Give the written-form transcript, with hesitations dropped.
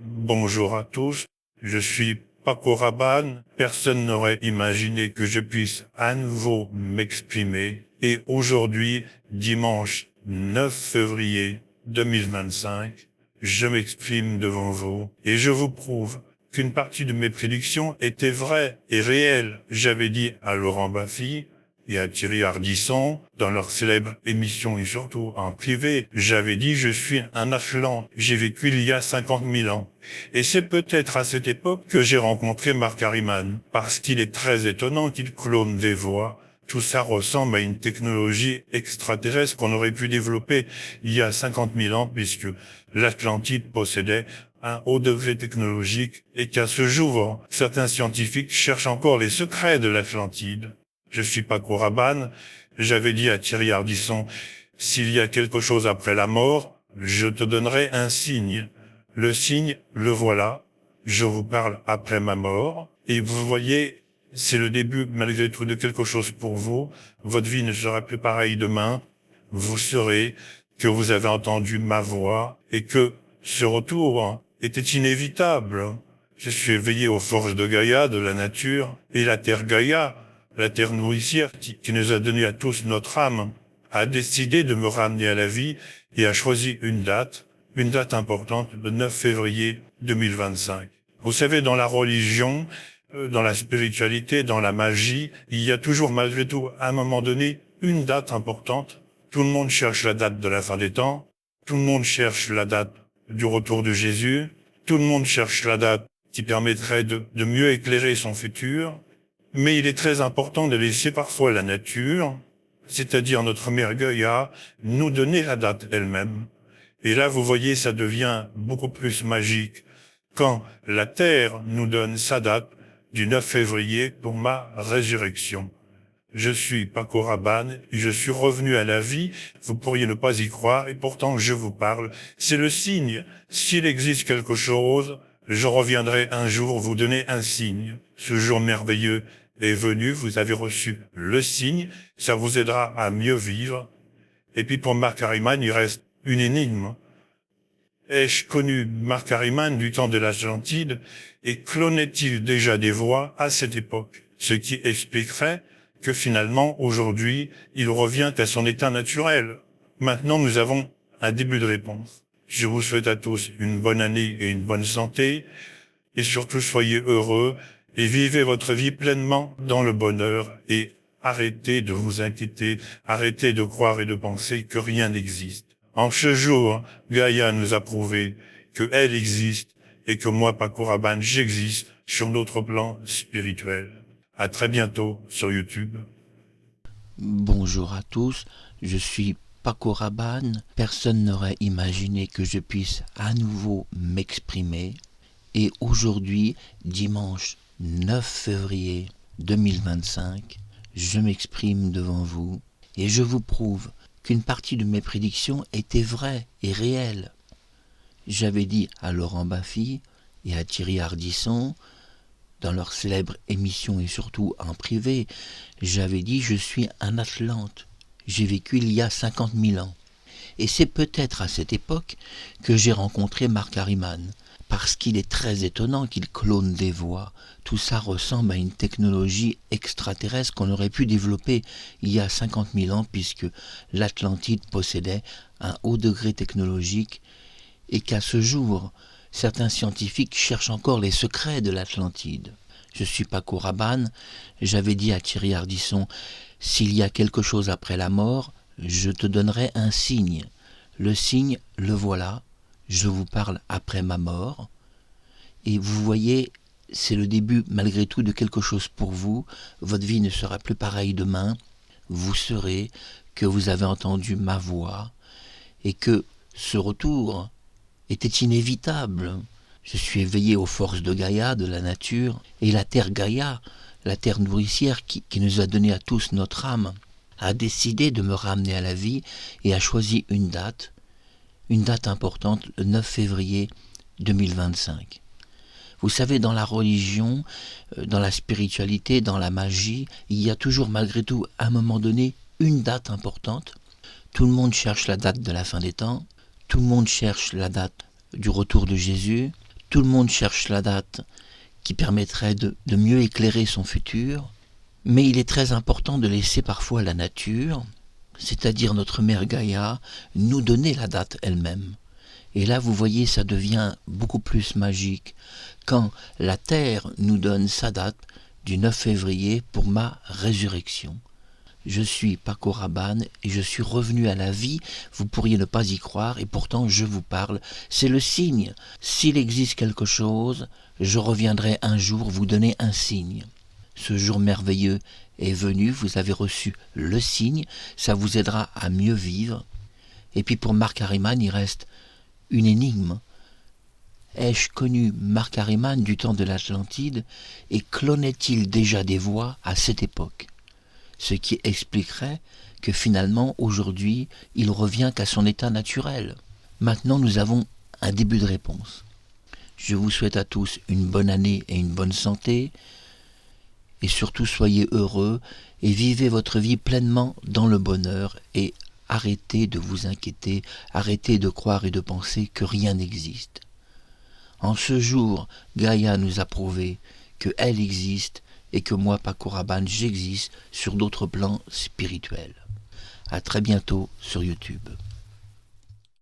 Bonjour à tous, je suis Paco Rabanne. Personne n'aurait imaginé que je puisse à nouveau m'exprimer. Et aujourd'hui, dimanche 9 février 2025, je m'exprime devant vous et je vous prouve qu'une partie de mes prédictions était vraie et réelle. J'avais dit à Laurent Baffy et à Thierry Ardisson, dans leur célèbre émission et surtout en privé, j'avais dit je suis un Atlante, j'ai vécu il y a 50 000 ans. Et c'est peut-être à cette époque que j'ai rencontré Mark Harriman, parce qu'il est très étonnant qu'il clone des voix. Tout ça ressemble à une technologie extraterrestre qu'on aurait pu développer il y a 50 000 ans, puisque l'Atlantide possédait un haut degré technologique et qu'à ce jour, certains scientifiques cherchent encore les secrets de l'Atlantide. Je suis Paco Rabanne, j'avais dit à Thierry Ardisson, s'il y a quelque chose après la mort, je te donnerai un signe. Le signe, le voilà. Je vous parle après ma mort. Et vous voyez, c'est le début, malgré tout, de quelque chose pour vous. Votre vie ne sera plus pareille demain. Vous saurez que vous avez entendu ma voix et que ce retour était inévitable. Je suis éveillé aux forces de Gaïa, de la nature, et la terre Gaïa, la terre nourricière qui nous a donné à tous notre âme, a décidé de me ramener à la vie et a choisi une date importante, le 9 février 2025. Vous savez, dans la religion, dans la spiritualité, dans la magie, il y a toujours malgré tout, à un moment donné, une date importante. Tout le monde cherche la date de la fin des temps, tout le monde cherche la date du retour de Jésus, tout le monde cherche la date qui permettrait de mieux éclairer son futur. Mais il est très important de laisser parfois la nature, c'est-à-dire notre mère Gaïa, nous donner la date elle-même. Et là, vous voyez, ça devient beaucoup plus magique quand la Terre nous donne sa date du 9 février pour ma résurrection. Je suis Paco Rabanne, je suis revenu à la vie, vous pourriez ne pas y croire, et pourtant je vous parle. C'est le signe. S'il existe quelque chose, je reviendrai un jour vous donner un signe. Ce jour merveilleux est venu, vous avez reçu le signe, ça vous aidera à mieux vivre. Et puis pour Mark Harriman, il reste une énigme. Ai-je connu Mark Harriman du temps de l'Atlantide et clonait-il déjà des voix à cette époque? Ce qui expliquerait que finalement, aujourd'hui, il revient à son état naturel. Maintenant, nous avons un début de réponse. Je vous souhaite à tous une bonne année et une bonne santé, et surtout soyez heureux et vivez votre vie pleinement dans le bonheur et arrêtez de vous inquiéter, arrêtez de croire et de penser que rien n'existe. En ce jour, Gaïa nous a prouvé qu'elle existe et que moi, Paco Rabanne, j'existe sur notre plan spirituel. À très bientôt sur YouTube. Bonjour à tous, je suis Paco Rabanne. Personne n'aurait imaginé que je puisse à nouveau m'exprimer. Et aujourd'hui, dimanche 9 février 2025, je m'exprime devant vous et je vous prouve qu'une partie de mes prédictions était vraie et réelle. J'avais dit à Laurent Baffy et à Thierry Ardisson, dans leur célèbre émission et surtout en privé, j'avais dit « Je suis un Atlante, j'ai vécu il y a 50 000 ans ». Et c'est peut-être à cette époque que j'ai rencontré Mark Harriman, parce qu'il est très étonnant qu'il clone des voix. Tout ça ressemble à une technologie extraterrestre qu'on aurait pu développer il y a 50 000 ans, puisque l'Atlantide possédait un haut degré technologique et qu'à ce jour, certains scientifiques cherchent encore les secrets de l'Atlantide. Je suis Paco Rabanne, j'avais dit à Thierry Ardisson, s'il y a quelque chose après la mort, je te donnerai un signe. Le signe, le voilà, je vous parle après ma mort. Et vous voyez, c'est le début malgré tout de quelque chose pour vous, votre vie ne sera plus pareille demain, vous saurez que vous avez entendu ma voix et que ce retour était inévitable. Je suis éveillé aux forces de Gaïa, de la nature, et la terre Gaïa, la terre nourricière qui nous a donné à tous notre âme, a décidé de me ramener à la vie et a choisi une date importante, le 9 février 2025. Vous savez, dans la religion, dans la spiritualité, dans la magie, il y a toujours malgré tout, à un moment donné, une date importante. Tout le monde cherche la date de la fin des temps, tout le monde cherche la date du retour de Jésus, Tout le monde cherche la date qui permettrait de mieux éclairer son futur, mais il est très important de laisser parfois la nature, c'est-à-dire notre mère Gaïa, nous donner la date elle-même. Et là, vous voyez, ça devient beaucoup plus magique quand la Terre nous donne sa date du 9 février pour ma résurrection. Je suis Paco Rabanne et je suis revenu à la vie, vous pourriez ne pas y croire et pourtant je vous parle. C'est le signe. S'il existe quelque chose, je reviendrai un jour vous donner un signe. Ce jour merveilleux est venu, vous avez reçu le signe, ça vous aidera à mieux vivre. Et puis pour Marc Harriman, il reste une énigme. Ai-je connu Marc Harriman du temps de l'Atlantide et clonait-il déjà des voix à cette époque? Ce qui expliquerait que finalement, aujourd'hui, il revient qu'à son état naturel. Maintenant, nous avons un début de réponse. Je vous souhaite à tous une bonne année et une bonne santé, et surtout soyez heureux et vivez votre vie pleinement dans le bonheur et arrêtez de vous inquiéter, arrêtez de croire et de penser que rien n'existe. En ce jour, Gaïa nous a prouvé qu'elle existe et que moi, Paco Rabanne, j'existe sur d'autres plans spirituels. À très bientôt sur YouTube.